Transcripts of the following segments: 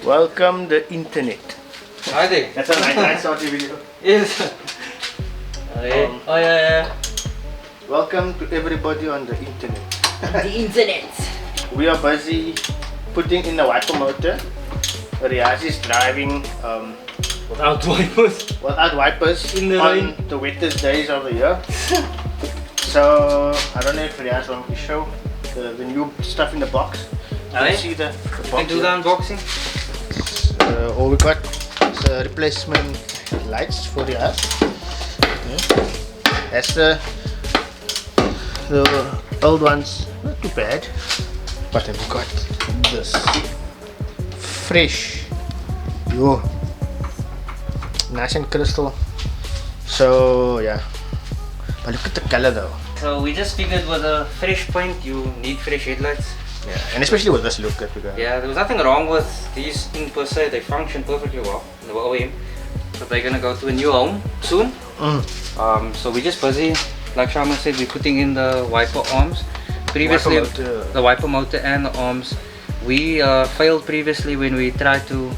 Welcome the internet. Hi there. That's a nice start to video. Yes. Oh yeah. Welcome to everybody on the internet. The internet. We are busy putting in the wiper motor. Riaz is driving Without wipers. without wipers In the on rain. the wettest days of the year. So I don't know if Riaz wants to show the new stuff in the box. Alright. See the Can box do the here. unboxing. All we got is replacement lights for Riaz. Okay. That's the old ones, not too bad. But then we got this fresh, nice and crystal. So yeah, but look at the color though. So we just figured with a fresh paint you need fresh headlights. Yeah, and especially with this look that we got. Yeah, there was nothing wrong with these things per se. They function perfectly well. They were OEM. But they're gonna go to a new home soon. So we're just busy. Like Shama said, we're putting in the wiper arms. Previously, the wiper motor and the arms. We failed previously when we tried to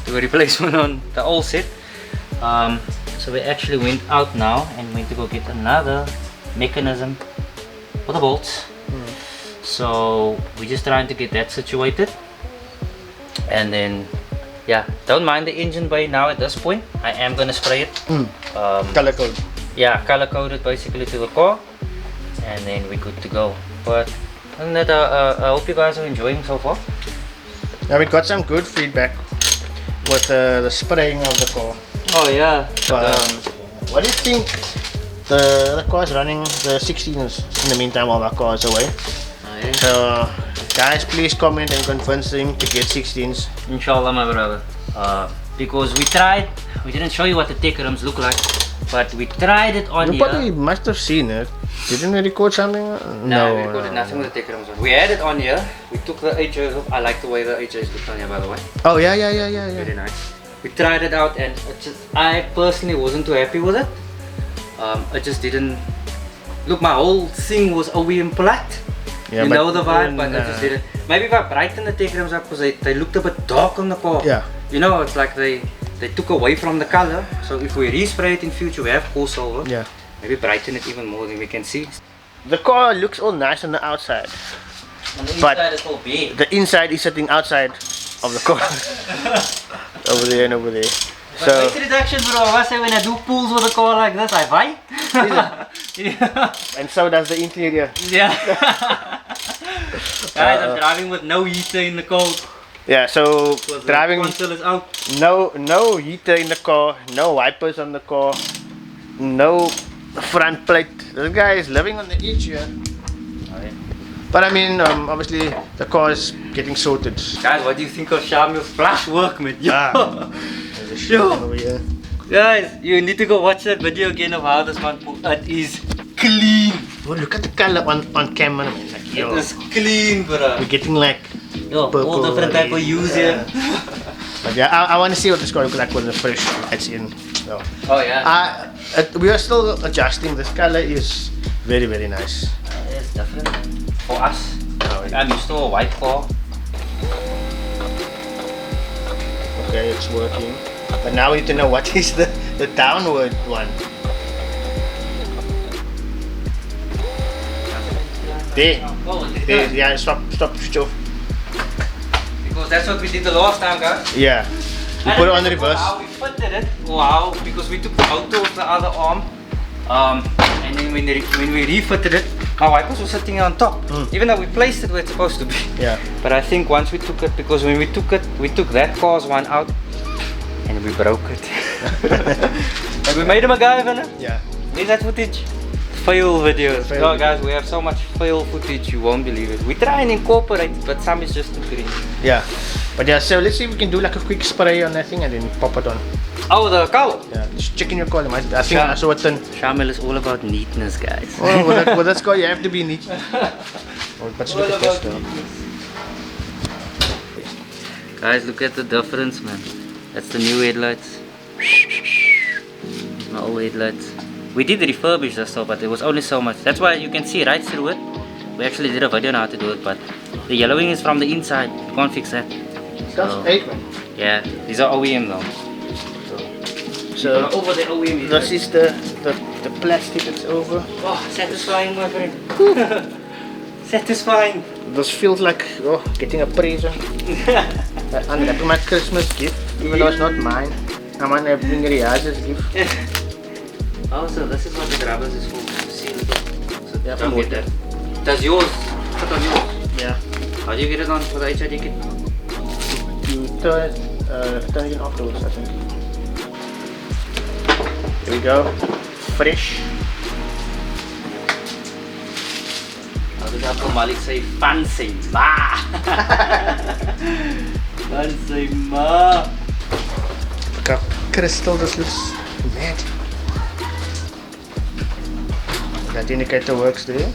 do a replacement on the old set. So we actually went out now and went to go get another mechanism for the bolts. So we're just trying to get that situated. And then, yeah, don't mind the engine bay now at this point. I am gonna spray it. Color code. Yeah, color coded basically to the car, and then we're good to go. But other than that, I hope you guys are enjoying so far. Now we got some good feedback with the spraying of the car. Oh yeah. What do you think? The car is running the 16s in the meantime while our car is away. So guys, please comment and convince him to get 16s. Inshallah, my brother. Because we tried, we didn't show you what the tech rims look like, but we tried it on You here. probably must have seen it. Didn't we record something? No, we recorded nothing with the tech rims on. We had it on here. We took the HOs off. I like the way the HOs look on here, by the way. Oh yeah. Very nice. We tried it out, and I personally wasn't too happy with it. It just didn't look. My whole thing was OEM flat. Yeah, you know the vibe, but I just didn't. Maybe if I brightened the tech rims up because they looked a bit dark on the car. Yeah. You know, it's like they took away from the color. So if we respray it in future, we have core silver. Yeah. Maybe brighten it even more than we can see. The car looks all nice on the outside. On the But inside it's all big. the inside is sitting outside of the car. Over there and over there. But So weight reduction, bro, I say when I do pulls with a car like this, I buy. Yeah. and so does the interior. Yeah. Guys, I'm driving with no heater in the car. Yeah, so Because driving the console is out. no heater in the car, no wipers on the car, no front plate. This guy is living on the edge here. But I mean, obviously the car is getting sorted. Guys, what do you think of Shamil's flash work, man? Yo. There's a shit Yo. over here. Guys, you need to go watch that video again of how this man put. It is clean. Oh, look at the color on camera, man. Like, yo, It is clean, bro. we're getting like Yo, purple, all different type of hues here. But yeah, I want to see what this car looks like with the fresh lights in. So, Oh yeah. we are still adjusting. This color is very nice. It's different for us. Oh, yeah. I'm used to a white car. Okay, it's working. But now we need to know what is the downward one. There. Oh, There, yeah, stop, switch off. because that's what we did the last time, guys. Yeah. You put it on the reverse. How we fitted it. Wow, because we took the auto off the other arm. And then when we refitted it, my wipers were sitting on top. Even though we placed it where it's supposed to be. Yeah. But I think once we took it, because when we took it, we took that car's one out and we broke it. And we made him a guy, man. Yeah. Is that footage? Fail videos. Fail Oh guys, we have so much fail footage, you won't believe it. We try and incorporate it, but some is just too cringe. Yeah. But yeah, so let's see if we can do like a quick spray on that thing and then pop it on. Oh, the cowl. Yeah, just checking your column. I think I saw it in. Shamil is all about neatness, guys. Oh, with that car you have to be neat. Oh, but look at this though. Guys, look at the difference, man. That's the new headlights. My old headlights. We did refurbish this stuff, but there was only so much. That's why you can see right through it. We actually did a video on how to do it, but the yellowing is from the inside. You can't fix that. That's 8 man. Yeah, these are OEM though. So Over the OEM is this is the plastic that's over. oh, satisfying, my friend. Satisfying. This feels like getting a present. Unwrapping my Christmas gift, even though it's not mine. I'm unwrapping Riaz's gift. Oh, so this is what the rubbers is for, to seal it. So Yeah, don't for get that. Does yours fit on yours? Yeah. How do you get it on for the HID kit? You turn it in afterwards, I think. Here we go. Fresh. How does Uncle Malik say fancy ma? Fancy ma. Look how crystal this looks. Mad. That indicator works there.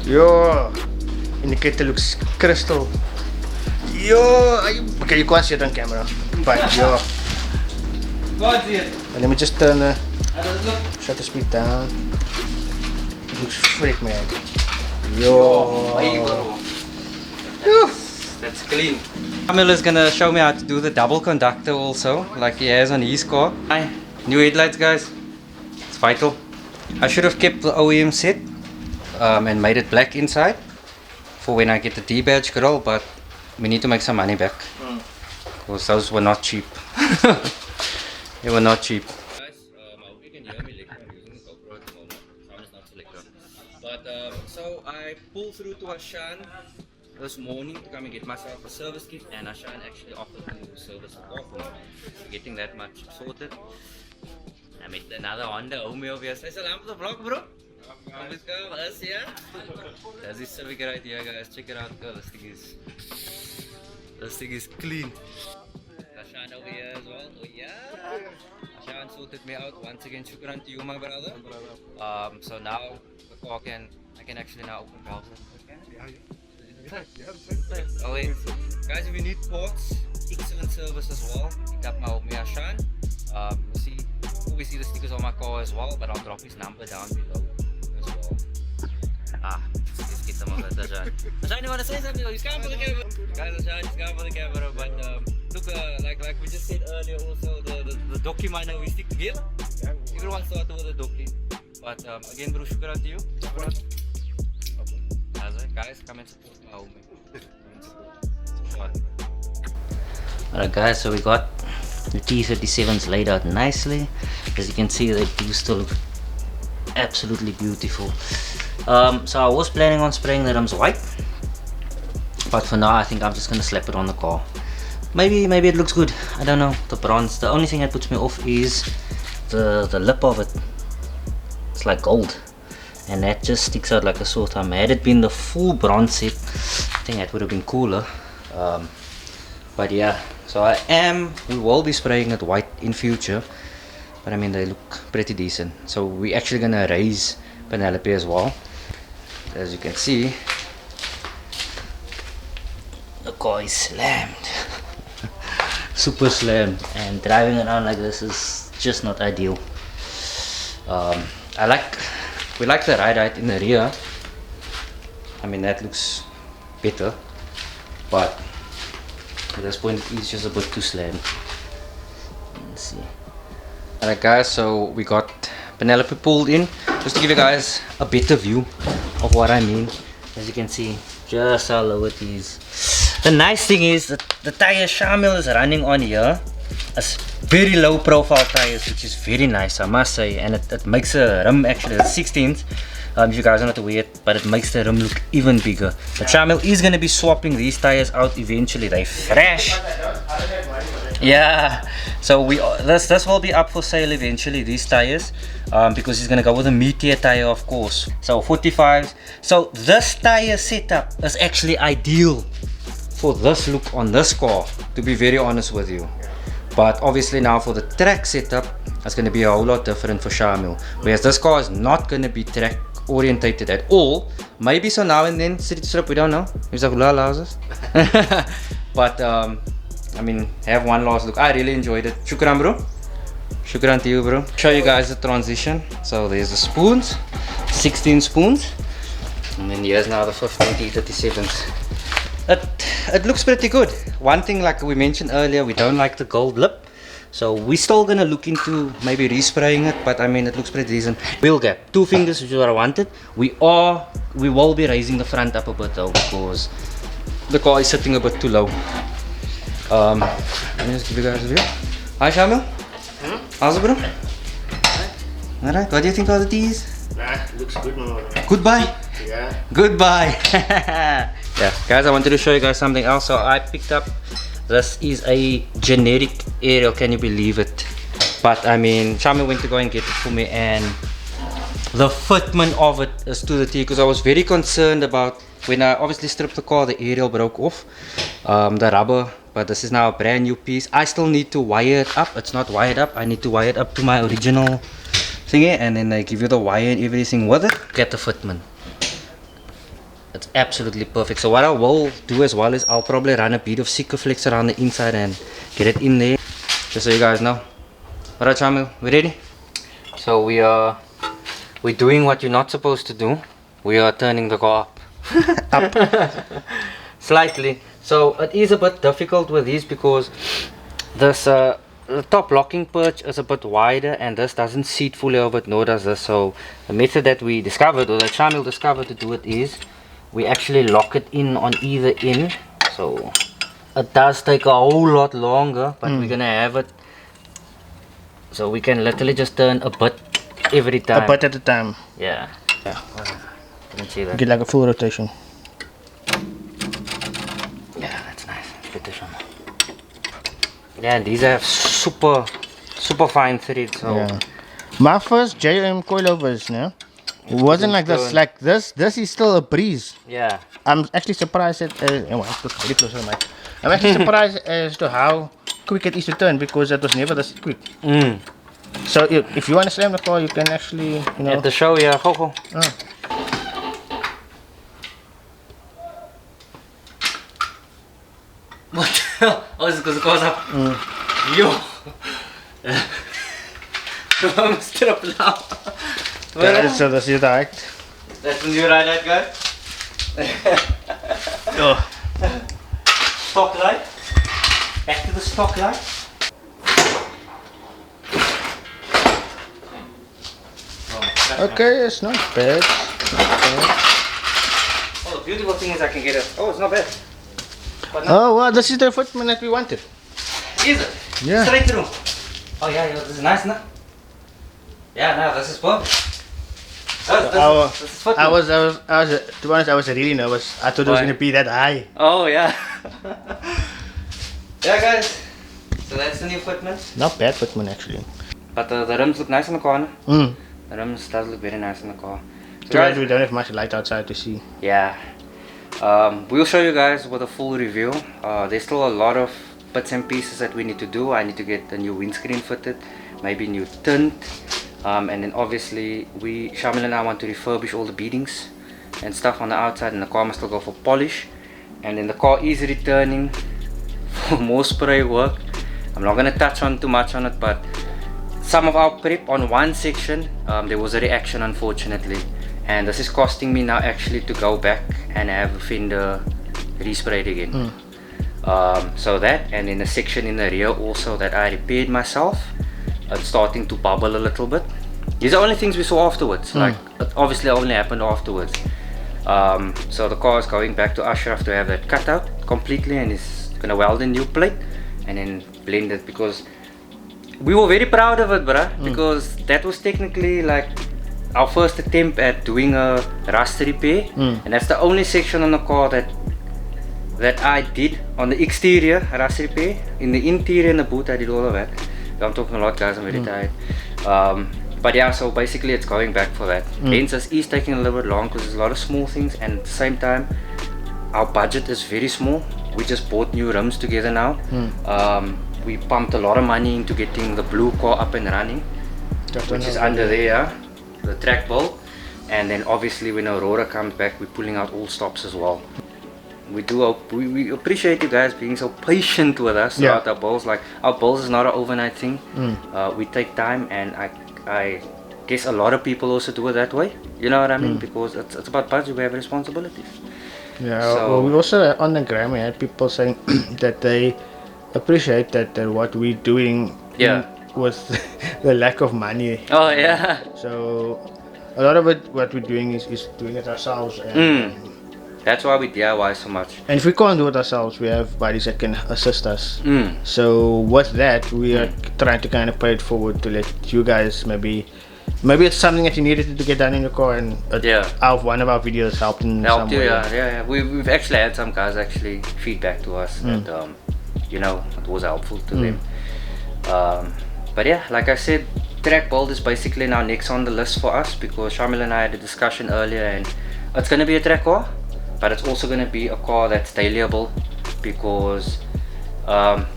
Yo, indicator looks crystal. Yo, okay, you can't see it on camera, but yo. God, see it. And let me just turn the How does it look? shutter speed down. It looks freak, man. Yo. That's clean. Kamil is gonna show me how to do the double conductor also, like he has on his car. Hi, new headlights, guys. It's vital. I should have kept the OEM set and made it black inside for when I get the D-badge grill, but we need to make some money back because those were not cheap. They were not cheap. Guys, I hope you can hear me later. I'm using the GoPro at the moment. It's not selector. But so I pulled through to Ashan this morning to come and get myself a service kit, and Ashan actually offered to service the car for me. Getting that much sorted. I met another Honda homie over here. Say salam to the vlog, bro. Let's go, us, yeah? That's the Civic right here, guys. Check it out, girl. This thing is clean. Ashan over here as well. Oh yeah. Ashan sorted me out once again. Shukran to you, my brother. So now the car I can actually now open valves. Oh wait, guys, if you need ports, excellent service as well. Pick up my homie Ashan. You see, obviously the stickers on my car as well, but I'll drop his number down below as well. Let's get some of that. Ashan, you want to say something? He's coming for the camera. Guys, Ashan is coming for the camera, but look, like we just said earlier, also the docky might know we stick together. Everyone started with a docky, but again, bro, shukran to you. Guys, come and support my homie. Alright guys, so we got the T37s laid out nicely. As you can see, they do still look absolutely beautiful. So I was planning on spraying the rims white, but for now I think I'm just gonna slap it on the car. Maybe it looks good, I don't know. The bronze, the only thing that puts me off is the lip of it. It's like gold, and that just sticks out like a sore thumb. Had it been the full bronze set, I think that would have been cooler. But yeah, so we will be spraying it white in future, but I mean they look pretty decent. So we're actually gonna raise Penelope as well. As you can see, the car is slammed. Super slammed, and driving around like this is just not ideal. We like the ride height in the rear. I mean that looks better, but at this point it's just a bit too slammed. Let's see. Alright guys, so we got Penelope pulled in just to give you guys a better view of what I mean. As you can see, just how low it is. The nice thing is that the tire Shamil is running on here is very low profile tires, which is very nice, I must say, and it makes the rim actually 16th. If you guys are not aware, but it makes the rim look even bigger. But Shamil is going to be swapping these tires out eventually. They're fresh. Yeah, so this will be up for sale eventually, these tires, because he's going to go with a meteor tire, of course. So 45s. So this tire setup is actually ideal for this look on this car, to be very honest with you. But obviously now for the track setup, it's going to be a whole lot different for Shamil. Whereas this car is not going to be track orientated at all. Maybe so now and then, city strip, we don't know. But I mean, have one last look. I really enjoyed it. Shukran, bro. Shukran to you, bro. Show you guys the transition. So there's the spoons, 16 spoons, and then here's now the 15 T37s. It looks pretty good. One thing, like we mentioned earlier, we don't like the gold lip, so we're still gonna look into maybe respraying it. But I mean, it looks pretty decent. Wheel gap, 2 fingers, which is what I wanted. We will be raising the front up a bit though, because the car is sitting a bit too low. Let me just give you guys a view. Hi Shamil. How's it, bro? Alright, what do you think of the teas? Nah, looks good, man. Goodbye. Yeah. Goodbye. Yeah, guys, I wanted to show you guys something else. So I picked up, this is a generic aerial, can you believe it? But I mean, Shami went to go and get it for me, and the fitment of it is to the T, because I was very concerned about when I obviously stripped the car, the aerial broke off, the rubber. But this is now a brand new piece. I still need to wire it up. It's not wired up. I need to wire it up to my original thingy, and then they give you the wire and everything with it. Get the fitment. It's absolutely perfect. So what I will do as well is I'll probably run a bit of Sikaflex around the inside and get it in there, just so you guys know. Alright, Shamil, we ready? So we're doing what you're not supposed to do. We are turning the car up. Up. Slightly. So it is a bit difficult with these because this the top locking perch is a bit wider, and this doesn't seat fully over it, nor does this. So the method that we discovered, or that Shamil discovered to do it, is we actually lock it in on either end. So it does take a whole lot longer, but we're gonna have it so we can literally just turn a bit every time. A bit at a time. Yeah. Yeah. Can see that? Get like a full rotation. Yeah, that's nice. Get this one. Yeah, and these have super fine threads. So Yeah. My first JM coilovers, no? It wasn't like this. Like this is still a breeze. yeah. I'm actually surprised at very close to the mic. I'm actually surprised as to how quick it is to turn, because it was never this quick. So if you want to slam the car, you can actually, you know. At the show, yeah, go. What the hell? Oh, it's because the car's up. Yo! I'm still up now. So this is the height. That's when you ride that guy? Oh. Stock light. Back to the stock light. Okay, it's not bad. Oh, the beautiful thing is I can get it. Oh, it's not bad. But Oh, well, this is the fitment that we wanted. Is it? Yeah. Straight through. Oh yeah, this is nice, no? Yeah, no, this is perfect. This is fitment. I was, to be honest, I was really nervous. I thought it was Why? going to be that high. Oh yeah. Yeah, guys. So that's the new fitment. Not bad fitment, actually. But the rims look nice in the car, no? Mm. The rims does look very nice in the car. So Too bad we don't have much light outside to see. yeah. We'll show you guys with a full review. There's still a lot of bits and pieces that we need to do. I need to get the new windscreen fitted, maybe new tint, and then obviously Shamil and I want to refurbish all the beadings and stuff on the outside, and the car must still go for polish. And then the car is returning for more spray work. I'm not going to touch on too much on it, but some of our prep on one section, there was a reaction, unfortunately, and this is costing me now actually to go back and have a fender resprayed again. So that, and in the section in the rear also that I repaired myself, it's starting to bubble a little bit. These are only things we saw afterwards. Like, it obviously only happened afterwards. So the car is going back to Ashraf to have that cut out completely, and he's gonna weld a new plate and then blend it, because we were very proud of it, bruh, because that was technically like our first attempt at doing a rust repair, and that's the only section on the car that I did on the exterior rust repair. In the interior and the boot I did all of that. I'm talking a lot, guys, I'm very tired. But yeah, so basically it's going back for that. Hence this is taking a little bit long because there's a lot of small things, and at the same time our budget is very small. We just bought new rims together now. We pumped a lot of money into getting the blue car up and running, which is under there, the track bolt. And then obviously when Aurora comes back, we're pulling out all stops as well. We do hope, we appreciate you guys being so patient with us throughout our builds. Like, our builds is not an overnight thing. We take time, and I guess a lot of people also do it that way. You know what I mean? Because it's about budget, we have responsibilities. Yeah, So- well, we also on the gram we had people saying that they appreciate that what we're doing Yeah. with the lack of money. Oh yeah. So a lot of it, what we're doing is doing it ourselves, That's why we DIY so much. and if we can't do it ourselves, we have buddies that can assist us. Mm. So with that, we are trying to kind of pay it forward to let you guys maybe it's something that you needed to get done in your car, and Yeah. one of our videos helped in some Helped you, way. yeah. We've actually had some guys actually feedback to us that you know, it was helpful to them. But yeah, like I said, track build is basically now next on the list for us, because Shamil and I had a discussion earlier, and it's gonna be a track car, but it's also gonna be a car that's dailyable, because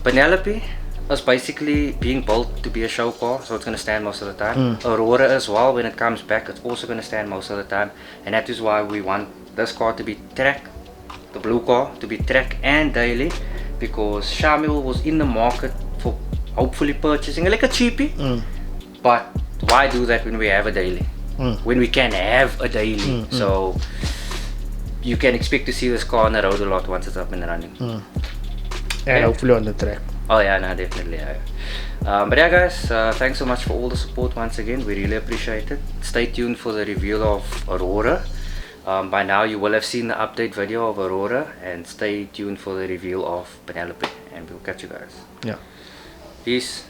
Penelope is basically being built to be a show car, so it's gonna stand most of the time. Aurora as well, when it comes back, it's also gonna stand most of the time, and that is why we want this car to be track, the blue car to be track and daily, because Shamil was in the market for hopefully purchasing like a cheapie, but why do that when we have a daily, when we can have a daily? So you can expect to see this car on the road a lot once it's up and running. And hopefully on the track. Oh yeah, no, definitely. Yeah. But yeah, guys, thanks so much for all the support once again. We really appreciate it. Stay tuned for the reveal of Aurora. By now you will have seen the update video of Aurora, and stay tuned for the reveal of Penelope, and we'll catch you guys. Yeah. Peace.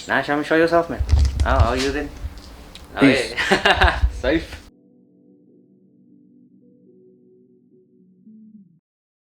Nah, Shami, show yourself, man. How are you then? Peace. Safe.